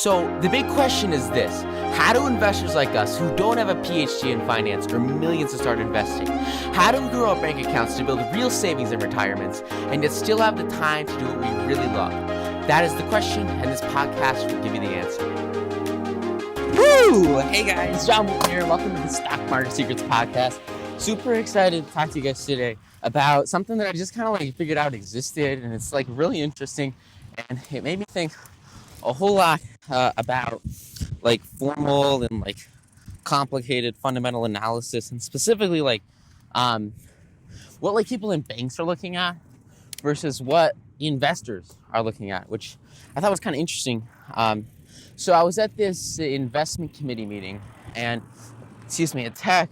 So the big question is this: how do investors like us who don't have a PhD in finance or millions to start investing, how do we grow our bank accounts to build real savings in retirements and yet still have the time to do what we really love? That is the question, and this podcast will give you the answer. Woo! Hey guys, John here. Welcome to the Stock Market Secrets podcast. Super excited to talk to you guys today about something that I just kind of figured out existed, and it's really interesting, and it made me think a whole lot about formal and complicated fundamental analysis, and specifically what people in banks are looking at versus what investors are looking at, which I thought was kind of interesting. So I was at this investment committee meeting, and at Tech,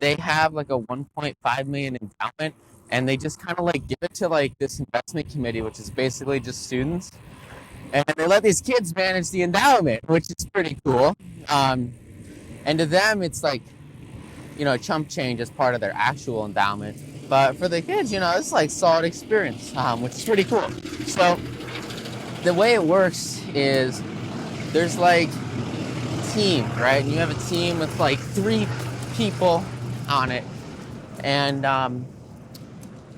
they have a 1.5 million endowment, and they just kind of give it to this investment committee, which is basically just students. And they let these kids manage the endowment, which is pretty cool. And to them, it's chump change as part of their actual endowment. But for the kids, it's solid experience, which is pretty cool. So the way it works is there's teams, right? And you have a team with 3 people on it. And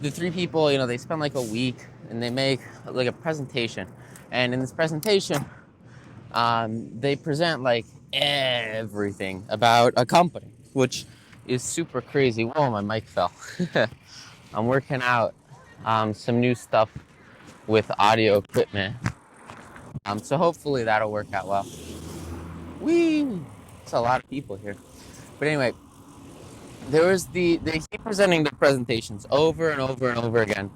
the 3 people, they spend a week and they make a presentation. And in this presentation, they present everything about a company, which is super crazy. Whoa, my mic fell. I'm working out some new stuff with audio equipment. So hopefully that'll work out well. Whee! It's a lot of people here. But anyway, they keep presenting the presentations over and over and over again.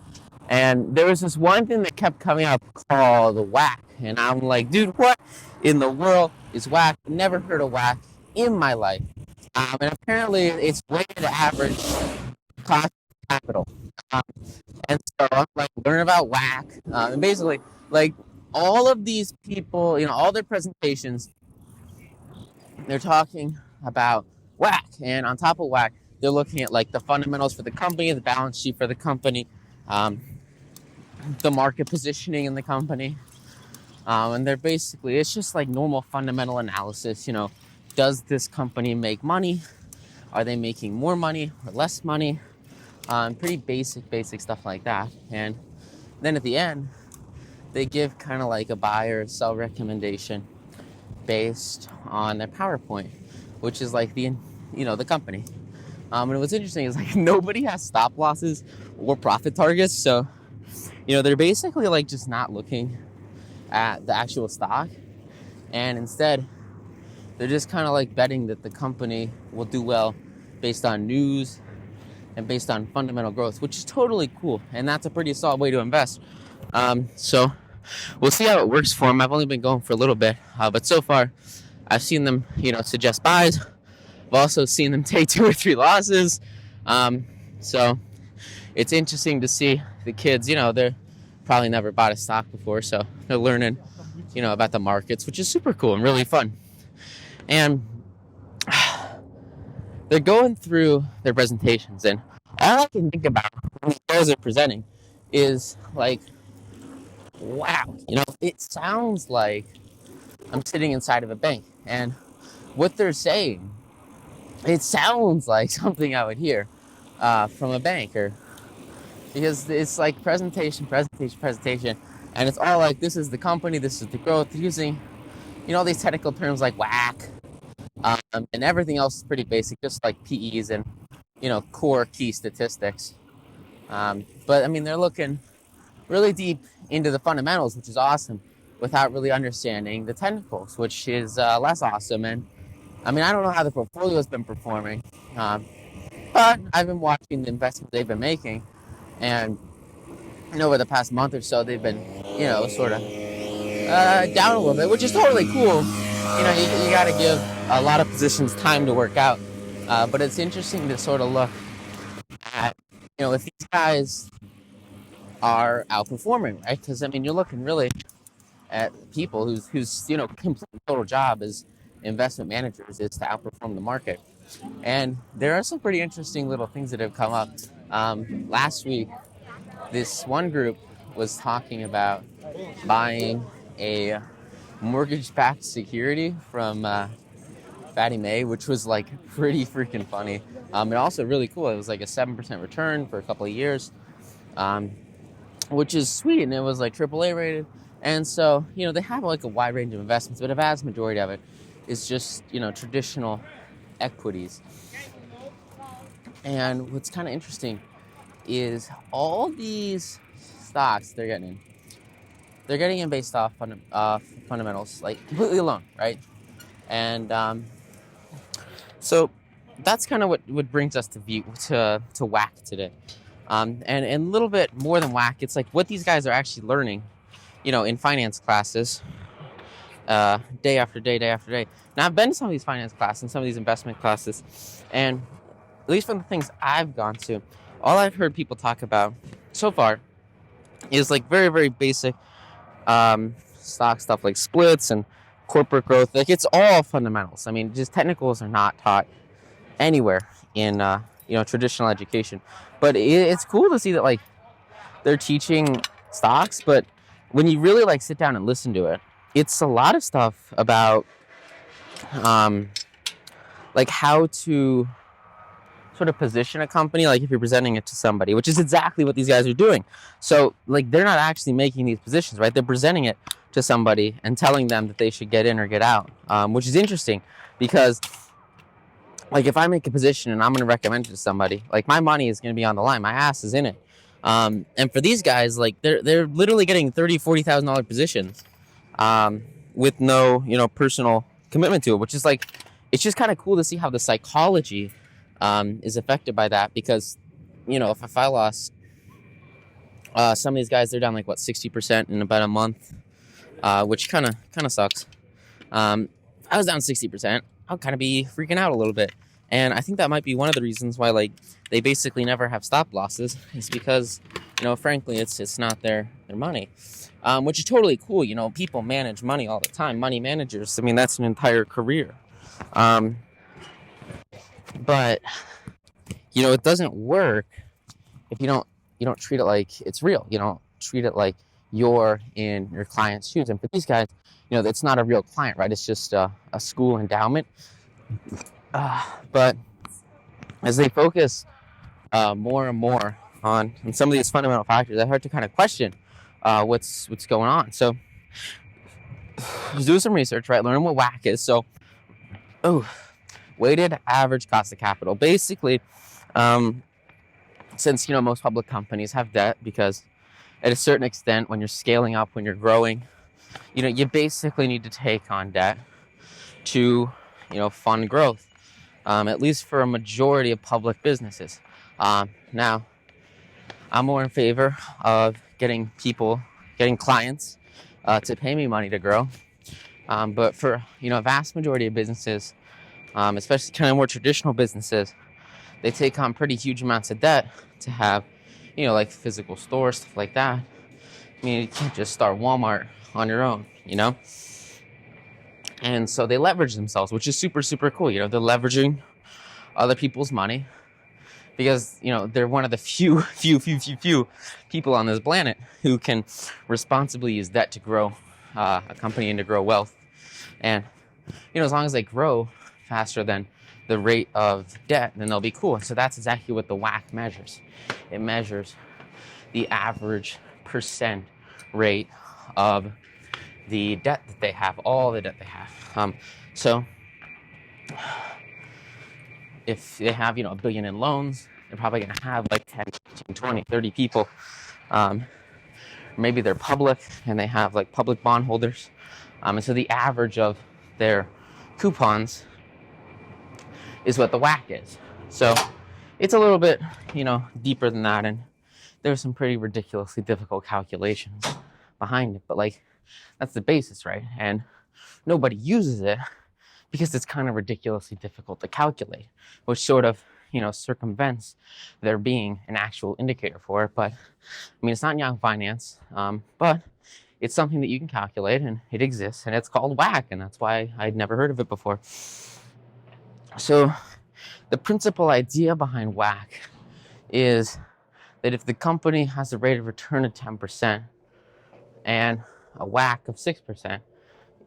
And there was this one thing that kept coming up called the WACC. And I'm like, dude, what in the world is WACC? Never heard of WACC in my life. And apparently it's weighted average cost of capital. And so I'm learn about WACC. And basically, all of these people, all their presentations, they're talking about WACC. And on top of WACC, they're looking at the fundamentals for the company, the balance sheet for the company, the market positioning in the company. And they're basically, it's just normal fundamental analysis. Does this company make money? Are they making more money or less money? Pretty basic stuff like that. And then at the end, they give kind of a buy or sell recommendation based on their PowerPoint, which is the company. And what's interesting is nobody has stop losses or profit targets. So, they're basically just not looking at the actual stock, and instead they're just kind of betting that the company will do well based on news and based on fundamental growth, which is totally cool, and that's a pretty solid way to invest. So we'll see how it works for them. I've only been going for a little bit, but so far I've seen them suggest buys. I've also seen them take 2 or 3 losses. So it's interesting to see the kids, they're probably never bought a stock before, so they're learning, about the markets, which is super cool and really fun. And they're going through their presentations, and all I can think about when these guys are presenting is wow, it sounds like I'm sitting inside of a bank, and what they're saying, it sounds like something I would hear from a banker. Because it's presentation, and it's all this is the company, this is the growth, using, all these technical terms like WACC, and everything else is pretty basic, just PEs and, core key statistics. But I mean, they're looking really deep into the fundamentals, which is awesome, without really understanding the technicals, which is less awesome. And I mean, I don't know how the portfolio has been performing, but I've been watching the investments they've been making. And over the past month or so, they've been, sort of down a little bit, which is totally cool. You got to give a lot of positions time to work out. But it's interesting to sort of look at, if these guys are outperforming, right? Because, I mean, you're looking really at people whose complete total job as investment managers is to outperform the market. And there are some pretty interesting little things that have come up. Last week, this one group was talking about buying a mortgage-backed security from Fatty May, which was like pretty freaking funny. And also really cool. It was like a 7% return for a couple of years, which is sweet. And it was like AAA rated. And so, they have like a wide range of investments, but a vast majority of it is just, traditional equities. And what's kind of interesting is all these stocks they're getting in based off fundamentals, like completely alone, right? And so that's kind of what brings us to WAC today. And a little bit more than WAC, it's like what these guys are actually learning, in finance classes, day after day, day after day. Now, I've been to some of these finance classes and some of these investment classes, and at least from the things I've gone to, all I've heard people talk about so far is like very, very basic stock stuff like splits and corporate growth. Like it's all fundamentals. I mean, just technicals are not taught anywhere in traditional education. But it's cool to see that like they're teaching stocks, but when you really like sit down and listen to it, it's a lot of stuff about like how to sort of position a company, like if you're presenting it to somebody, which is exactly what these guys are doing. So like they're not actually making these positions, right? They're presenting it to somebody and telling them that they should get in or get out, which is interesting because like if I make a position and I'm going to recommend it to somebody, like my money is going to be on the line, my ass is in it. And for these guys, like they're literally getting $30,000-$40,000 positions with no personal commitment to it, which is like it's just kind of cool to see how the psychology is affected by that, because if I lost some of these guys, they're down like 60% in about a month, which kind of sucks. If I was down 60%, I'll kind of be freaking out a little bit, and I think that might be one of the reasons why like they basically never have stop losses, is because frankly it's not their money, which is totally cool. People manage money all the time. Money managers, I mean, that's an entire career. But it doesn't work if you don't treat it like it's real. You don't treat it like you're in your client's shoes. And for these guys, it's not a real client, right? It's just a school endowment. But as they focus more and more on some of these fundamental factors, I start to kind of question what's going on. So just do some research, right? Learn what WAC is. So, weighted average cost of capital. Basically, since most public companies have debt, because at a certain extent when you're scaling up, when you're growing, you basically need to take on debt to fund growth, at least for a majority of public businesses. Now I'm more in favor of getting clients to pay me money to grow, but for a vast majority of businesses, especially kind of more traditional businesses, they take on pretty huge amounts of debt to have, like physical stores, stuff like that. I mean, you can't just start Walmart on your own, And so they leverage themselves, which is super, super cool. They're leveraging other people's money because, they're one of the few people on this planet who can responsibly use debt to grow a company and to grow wealth. And, as long as they grow faster than the rate of debt, then they'll be cool. And so that's exactly what the WAC measures. It measures the average percent rate of the debt that they have, all the debt they have. So if they have, $1 billion in loans, they're probably going to have like 10, 15, 20, 30 people. Maybe they're public and they have like public bondholders. And so the average of their coupons is what the WAC is. So it's a little bit, deeper than that. And there's some pretty ridiculously difficult calculations behind it. But like, that's the basis, right? And nobody uses it because it's kind of ridiculously difficult to calculate, which sort of, circumvents there being an actual indicator for it. But I mean, it's not Young Finance, but it's something that you can calculate, and it exists, and it's called WAC, and that's why I'd never heard of it before. So the principal idea behind WAC is that if the company has a rate of return of 10% and a WAC of 6%,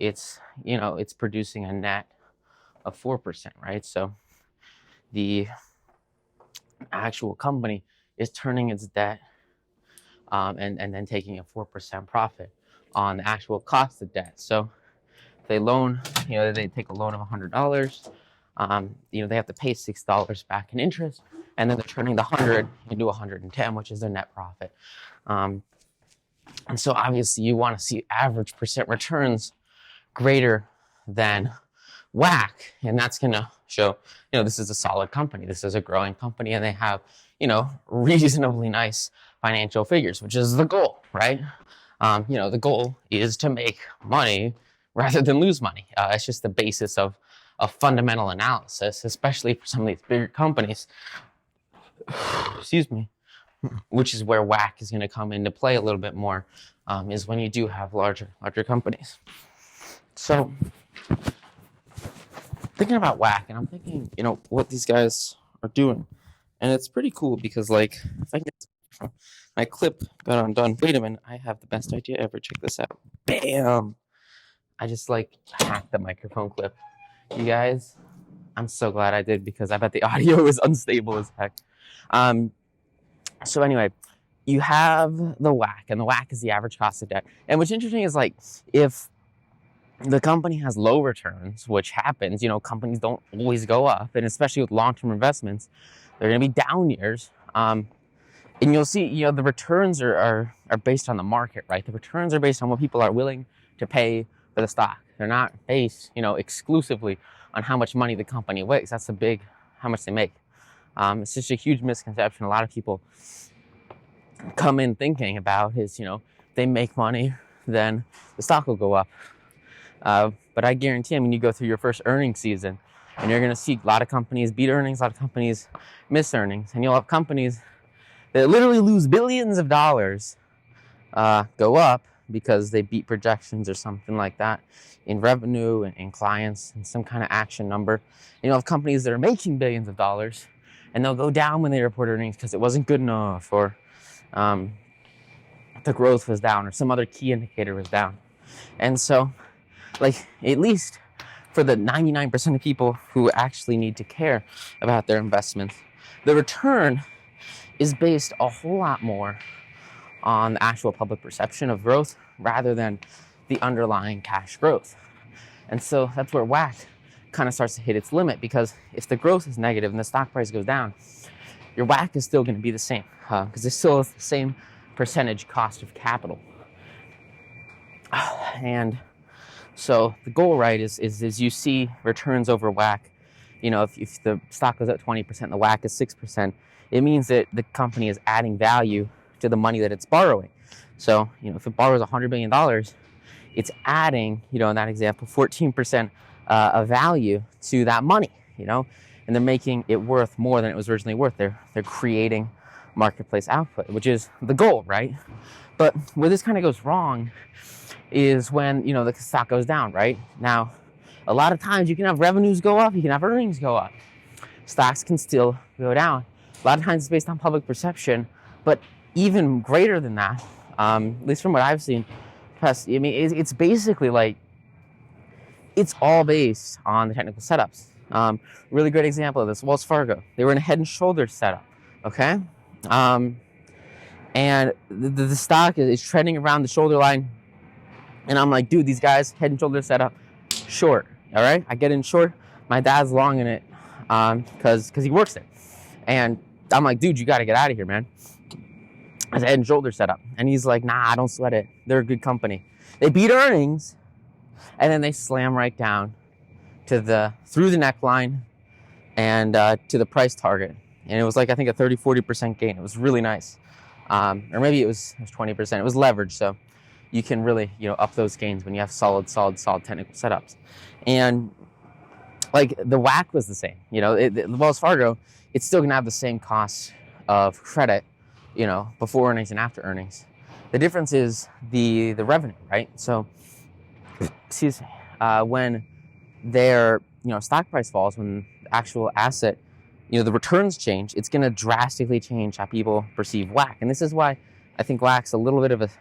it's, it's producing a net of 4%, right? So the actual company is turning its debt and then taking a 4% profit on the actual cost of debt. So they loan, they take a loan of $100, they have to pay $6 back in interest, and then they're turning the 100 into 110, which is their net profit. And so obviously you want to see average percent returns greater than WACC, and that's going to show, this is a solid company, this is a growing company, and they have, reasonably nice financial figures, which is the goal, right? The goal is to make money rather than lose money. It's just the basis of fundamental analysis, especially for some of these bigger companies. Excuse me. Which is where WACC is going to come into play a little bit more, is when you do have larger companies. So thinking about WACC, and I'm thinking, what these guys are doing, and it's pretty cool because, like, if I get my clip got undone. Wait a minute, I have the best idea ever. Check this out. Bam! I just hacked the microphone clip. You guys, I'm so glad I did, because I bet the audio is unstable as heck. So anyway, you have the WACC, and the WACC is the average cost of debt. And what's interesting is, if the company has low returns, which happens, companies don't always go up, and especially with long-term investments, they're going to be down years. And you'll see, the returns are based on the market, right? The returns are based on what people are willing to pay for the stock. They're not based, exclusively on how much money the company makes. That's how much they make. It's just a huge misconception a lot of people come in thinking about is, they make money, then the stock will go up. But I guarantee, you go through your first earnings season, and you're going to see a lot of companies beat earnings, a lot of companies miss earnings, and you'll have companies that literally lose billions of dollars go up because they beat projections or something like that in revenue and in clients and some kind of action number. And you'll have companies that are making billions of dollars, and they'll go down when they report earnings because it wasn't good enough, or the growth was down, or some other key indicator was down. And so, at least for the 99% of people who actually need to care about their investments, the return is based a whole lot more on the actual public perception of growth rather than the underlying cash growth. And so that's where WACC kind of starts to hit its limit, because if the growth is negative and the stock price goes down, your WACC is still going to be the same, because it's still the same percentage cost of capital. And so the goal, right, is you see returns over WACC. If the stock goes up 20%, the WACC is 6%, it means that the company is adding value to the money that it's borrowing. So, if it borrows $100 million, it's adding, in that example, 14% of value to that money, and they're making it worth more than it was originally worth. They're creating marketplace output, which is the goal, right? But where this kind of goes wrong is when, the stock goes down, right? Now, a lot of times you can have revenues go up, you can have earnings go up. Stocks can still go down. A lot of times it's based on public perception, but even greater than that, at least from what I've seen, it's basically it's all based on the technical setups. Really great example of this, Wells Fargo. They were in a head and shoulders setup, okay? And the stock is trending around the shoulder line, and I'm like, dude, these guys, head and shoulders setup, short, all right? I get in short, my dad's long in it, because he works there. And I'm like, dude, you got to get out of here, man. It's a head and shoulder setup. And he's like, nah, I don't sweat it. They're a good company. They beat earnings, and then they slam right down through the neckline and to the price target. And it was I think a 30-40% gain. It was really nice. Or maybe it was 20%. It was leveraged, so you can really, up those gains when you have solid technical setups. And the WACC was the same. Wells Fargo, it's still gonna have the same cost of credit, before earnings and after earnings. The difference is the revenue, right? So, when their stock price falls, when the actual asset, the returns change, it's gonna drastically change how people perceive WACC. And this is why I think WACC's a little bit of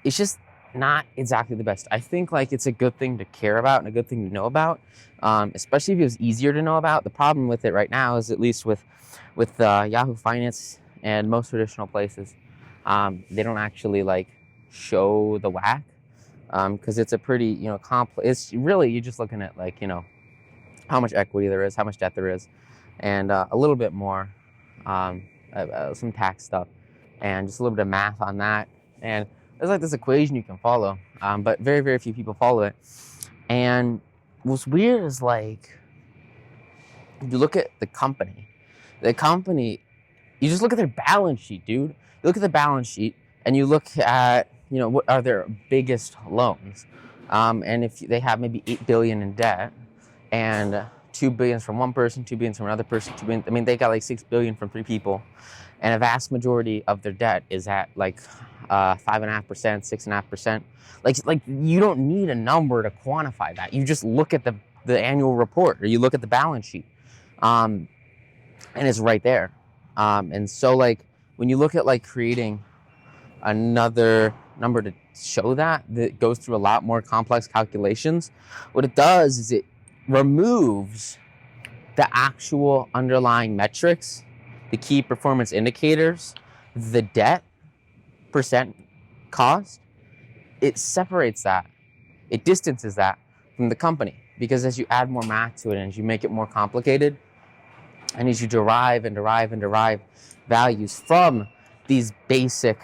it's just not exactly the best. I think like it's a good thing to care about and a good thing to know about, especially if it was easier to know about. The problem with it right now is, at least with Yahoo Finance and most traditional places, they don't actually like show the WACC, because it's a pretty, complex. It's really, you're just looking at like, how much equity there is, how much debt there is, and a little bit more, some tax stuff, and just a little bit of math on that. And there's like this equation you can follow, but very, very few people follow it. And what's weird is like, if you look at the company, you just look at their balance sheet, dude. You look at the balance sheet and you look at, what are their biggest loans. And if they have maybe 8 billion in debt, and 2 billion from one person, 2 billion from another person, 2 billion, I mean, they got like 6 billion from 3 people. And a vast majority of their debt is at like 5.5%, 6.5%. Like you don't need a number to quantify that. You just look at the annual report, or you look at the balance sheet, and it's right there. And so like when you look at like creating another number to show that goes through a lot more complex calculations, what it does is it removes the actual underlying metrics, the key performance indicators, the debt percent cost. It separates that, it distances that from the company, because as you add more math to it and as you make it more complicated, and as you derive values from these basic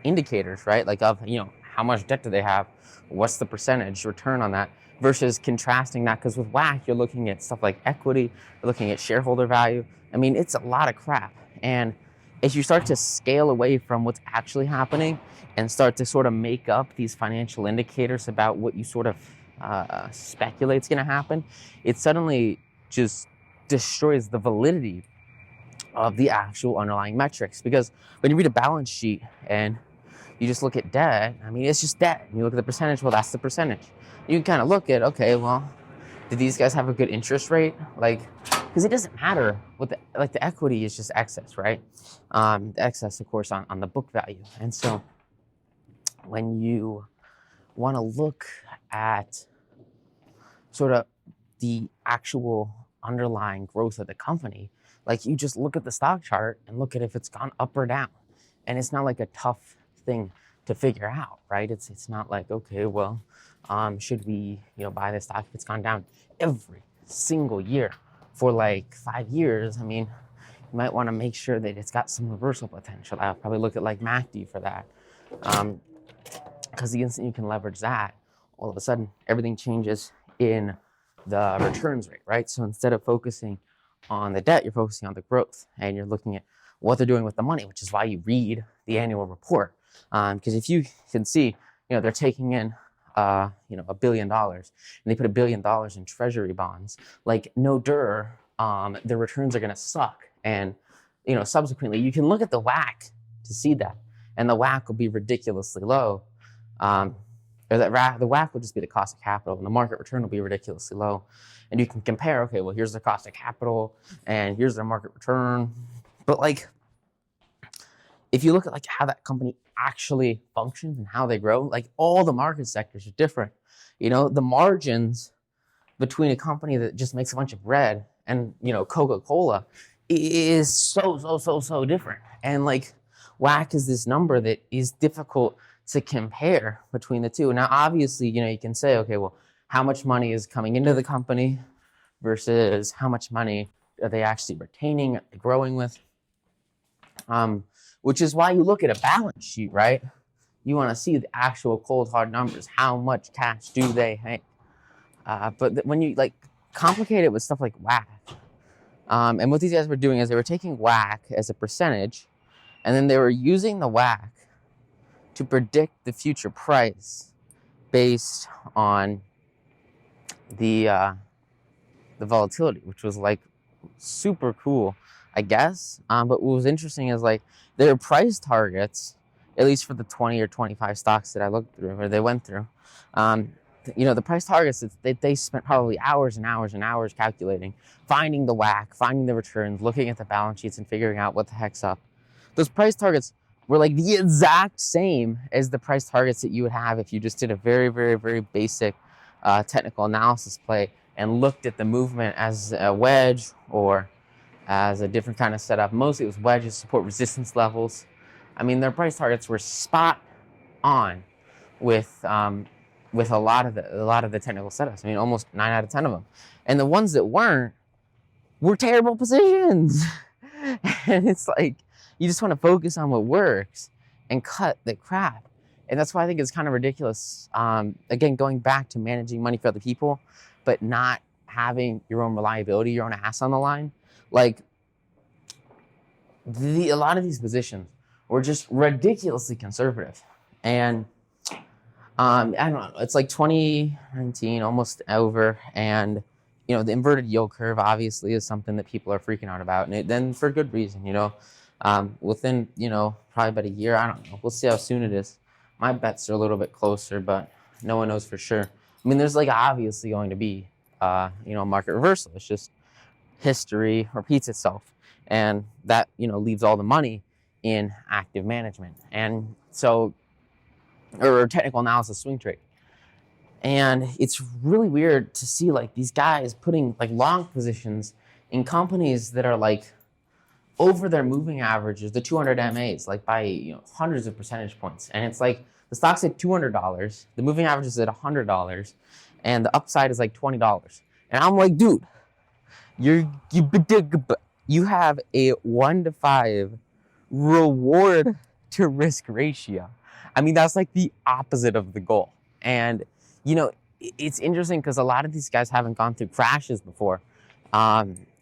indicators, right? Like of, how much debt do they have? What's the percentage return on that? Versus contrasting that, because with WACC, you're looking at stuff like equity, you're looking at shareholder value. I mean, it's a lot of crap. And as you start to scale away from what's actually happening and start to sort of make up these financial indicators about what you sort of speculate is going to happen, it suddenly just destroys the validity of the actual underlying metrics. Because when you read a balance sheet and you just look at debt, I mean, it's just debt. And you look at the percentage, well, that's the percentage. You can kind of look at, okay, well, did these guys have a good interest rate? Like, because it doesn't matter what the equity is just excess, right? The excess, of course, on the book value. And so when you want to look at sort of the actual underlying growth of the company, like you just look at the stock chart and look at if it's gone up or down. And it's not like a tough thing to figure out, right? It's not like, okay, well, should we, buy this stock if it's gone down every single year for like 5 years? I mean, you might want to make sure that it's got some reversal potential. I'll probably look at like MACD for that, because the instant you can leverage that, all of a sudden everything changes in the returns rate, right? So instead of focusing on the debt, you're focusing on the growth, and you're looking at what they're doing with the money, which is why you read the annual report. Because if you can see, they're taking in, $1 billion, and they put $1 billion in treasury bonds, like no their returns are going to suck. And, subsequently, you can look at the WACC to see that, and the WACC will be ridiculously low. The WACC will just be the cost of capital, and the market return will be ridiculously low. And you can compare, okay, well, here's the cost of capital, and here's their market return. But like, if you look at like how that company actually functions and how they grow, like all the market sectors are different. The margins between a company that just makes a bunch of bread and, Coca-Cola is so different. And like WACC is this number that is difficult to compare between the two. Now, obviously, you can say, okay, well, how much money is coming into the company versus how much money are they actually retaining, growing with? Which is why you look at a balance sheet, right? You want to see the actual cold hard numbers. How much cash do they have? But when you like complicate it with stuff like WACC, and what these guys were doing is they were taking WACC as a percentage, and then they were using the WACC to predict the future price based on the volatility, which was like super cool, I guess. But what was interesting is like their price targets, at least for the 20 or 25 stocks that I looked through or they went through, the price targets, they spent probably hours and hours and hours calculating, finding the WACC, finding the returns, looking at the balance sheets and figuring out what the heck's up. Those price targets were like the exact same as the price targets that you would have if you just did a very, very, very basic technical analysis play and looked at the movement as a wedge or as a different kind of setup. Mostly it was wedges, support resistance levels. I mean, their price targets were spot on with a lot of the technical setups. I mean, almost 9 out of 10 of them. And the ones that weren't were terrible positions. And it's like, you just want to focus on what works and cut the crap. And that's why I think it's kind of ridiculous. Again, going back to managing money for other people, but not having your own reliability, your own ass on the line. Like, a lot of these positions were just ridiculously conservative. And I don't know, it's like 2019, almost over. And, you know, the inverted yield curve obviously is something that people are freaking out about. And then for good reason, you know. Within, you know, probably about a year, I don't know. We'll see how soon it is. My bets are a little bit closer, but no one knows for sure. I mean, there's like obviously going to be, you know, a market reversal. It's just history repeats itself. And that, you know, leaves all the money in active management. And so, or technical analysis swing trade. And it's really weird to see like these guys putting like long positions in companies that are like over their moving averages, the 200 MAs, like by, you know, hundreds of percentage points. And it's like the stock's at $200, the moving average is at $100, and the upside is like $20. And I'm like, dude, you have a 1-to-5 reward to risk ratio. I mean, that's like the opposite of the goal. And, you know, it's interesting because a lot of these guys haven't gone through crashes before.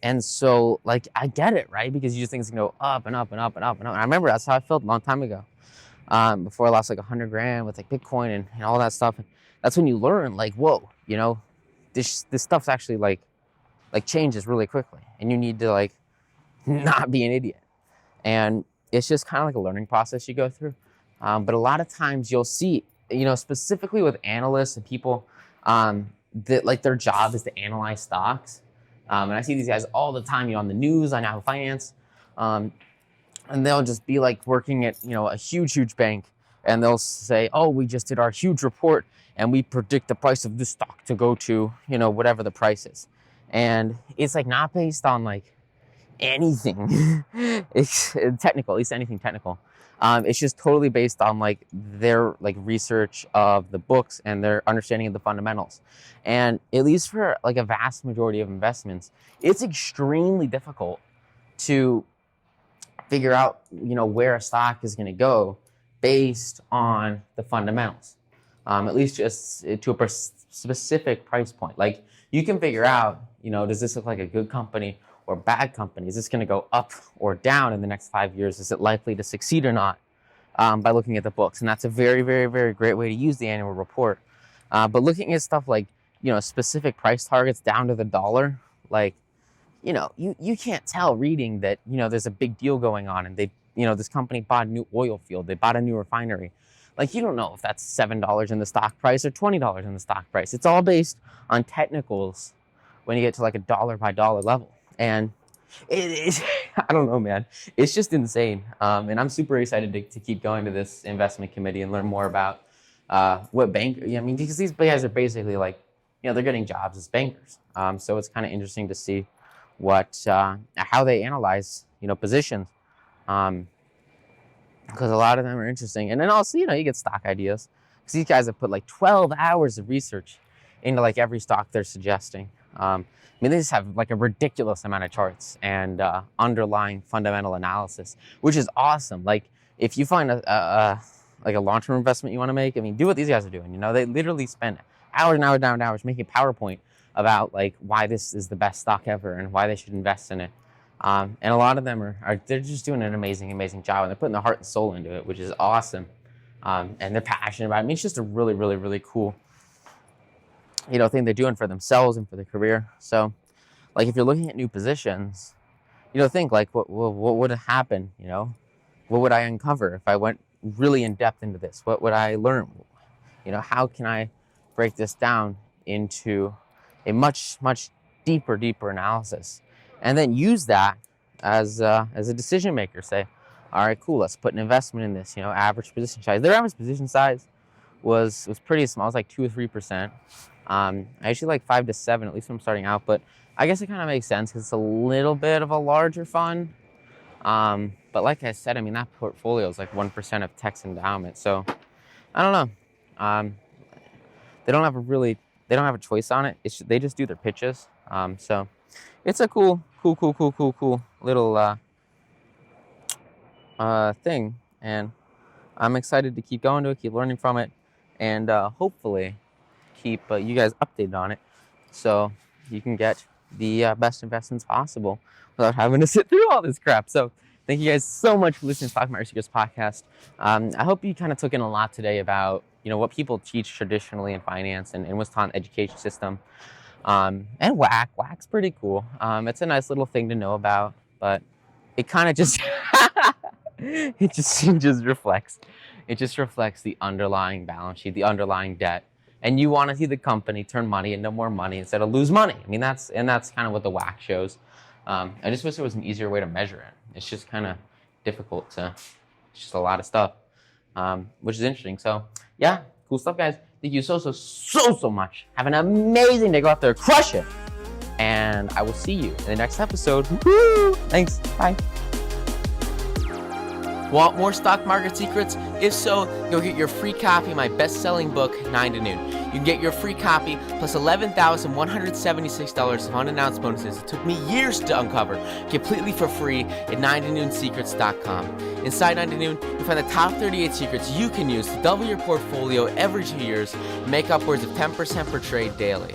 And so, like, I get it, right? Because you just think it's gonna go up and up and up and up and up. And I remember that's how I felt a long time ago, before I lost like 100 grand with like Bitcoin and all that stuff. And that's when you learn, like, whoa, you know, this stuff's actually like changes really quickly, and you need to like not be an idiot. And it's just kind of like a learning process you go through. But a lot of times you'll see, you know, specifically with analysts and people that like their job is to analyze stocks. And I see these guys all the time, you know, on the news, on Yahoo Finance, and they'll just be like working at, you know, a huge bank, and they'll say, oh, we just did our huge report, and we predict the price of this stock to go to, you know, whatever the price is. And it's like not based on like anything it's technical, at least anything technical. It's just totally based on like their like research of the books and their understanding of the fundamentals. And at least for like a vast majority of investments, it's extremely difficult to figure out, you know, where a stock is going to go based on the fundamentals. At least just to a specific price point. Like you can figure out, you know, does this look like a good company or bad company? Is this going to go up or down in the next 5 years? Is it likely to succeed or not? By looking at the books. And that's a very, very, very great way to use the annual report. But looking at stuff like, you know, specific price targets down to the dollar, like, you know, you can't tell reading that, you know, there's a big deal going on and they, you know, this company bought a new oil field, they bought a new refinery. Like, you don't know if that's $7 in the stock price or $20 in the stock price. It's all based on technicals when you get to like a dollar by dollar level. And it is, I don't know, man. It's just insane. And I'm super excited to keep going to this investment committee and learn more about what bank, I mean, because these guys are basically like, you know, they're getting jobs as bankers. So it's kind of interesting to see what, how they analyze, you know, positions. Because a lot of them are interesting. And then also, you know, you get stock ideas. Because these guys have put like 12 hours of research into like every stock they're suggesting. I mean, they just have like a ridiculous amount of charts and underlying fundamental analysis, which is awesome. Like if you find like a long-term investment you want to make, I mean, do what these guys are doing. You know, they literally spend hours and hours and hours making a PowerPoint about like why this is the best stock ever and why they should invest in it. And a lot of them they're just doing an amazing job, and they're putting their heart and soul into it, which is awesome. And they're passionate about it. I mean, it's just a really cool, you know, thing they're doing for themselves and for their career. So, like, if you're looking at new positions, you know, think like, what would happen? You know, what would I uncover if I went really in depth into this? What would I learn? You know, how can I break this down into a much deeper analysis, and then use that as a decision maker? Say, All right, cool. Let's put an investment in this. Average position size. Their average position size was pretty small. It was like 2 or 3%. I usually like 5 to 7, at least when I'm starting out. But I guess it kind of makes sense because it's a little bit of a larger fund. But like I said, I mean, that portfolio is like 1% of tech's endowment. So I don't know. They don't have a choice on it. They just do their pitches. So it's a cool little thing, and I'm excited to keep going to it, keep learning from it, and hopefully keep you guys updated on it, so you can get the best investments possible without having to sit through all this crap. So thank you guys so much for listening to Stock Market Secrets podcast. I hope you kind of took in a lot today about what people teach traditionally in finance and what's taught in the education system. And WAC's pretty cool. It's a nice little thing to know about, but it kind of just it just reflects the underlying balance sheet, the underlying debt, and you want to see the company turn money into more money instead of lose money. I mean, that's kind of what the WAC shows. I just wish there was an easier way to measure it. It's just kind of difficult it's just a lot of stuff, which is interesting. So yeah, cool stuff, guys. Thank you so much. Have an amazing day. Go out there, crush it. And I will see you in the next episode. Woo! Thanks. Bye. Want more stock market secrets? If so, go get your free copy of my best-selling book, 9 to Noon. You can get your free copy plus $11,176 of unannounced bonuses it took me years to uncover completely for free at 9tonoonsecrets.com. Inside 9 to Noon, you'll find the top 38 secrets you can use to double your portfolio every 2 years and make upwards of 10% per trade daily.